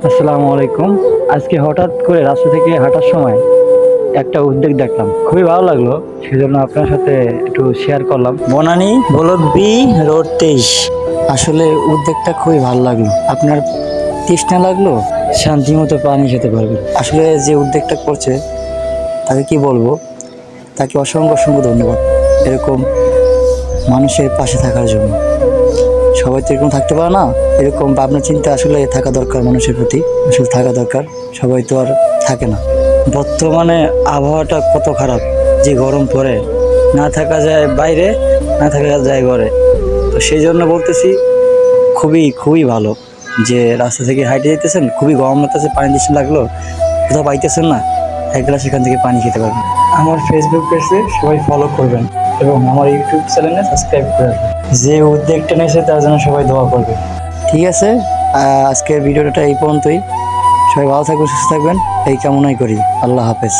আসসালামু আলাইকুম। আজকে হঠাৎ করে রাস্তা থেকে হাঁটার সময় একটা উদ্যোগ দেখলাম, খুবই ভালো লাগলো, সেজন্য আপনার সাথে একটু শেয়ার করলাম। Banani block B road 23। আসলে উদ্যোগটা খুবই ভালো লাগলো। আপনার তৃষ্ণা লাগলো, শান্তি মতো পানি খেতে পারবেন। আসলে যে উদ্যোগটা করছে তাকে কি বলবো, তাকে অসংখ্য অসংখ্য ধন্যবাদ এরকম মানুষের পাশে থাকার জন্য। সবাই তো এরকম থাকতে পারে না, এরকম ভাবনা চিন্তা আসলে থাকা দরকার মানুষের প্রতি, আসলে থাকা দরকার। সবাই তো আর থাকে না। বর্তমানে আবহাওয়াটা কত খারাপ, যে গরম পড়ে, না থাকা যায় বাইরে, না থাকা যায় ঘরে। তো সেই জন্য বলতেছি খুবই খুবই ভালো যে রাস্তা থেকে হাইটে যেতেছেন, খুবই গরম লাগতেছে, পানি দিতে লাগলো, কোথাও পাইতেছেন না, এক গ্লাস এখান থেকে পানি খেতে পারবেন। আমার ফেসবুক পেজে সবাই ফলো করবেন এবং আমার ইউটিউব চ্যানেলে সাবস্ক্রাইব করে রাখবেন। যে উদ্যোগটা নিয়েছে তার জন্য সবাই দোয়া করবে। ঠিক আছে, আজকের ভিডিওটা এই পর্যন্তই। সবাই ভালো থাকবেন, সুস্থ থাকবেন, এই কামনাই করি। আল্লাহ হাফেজ।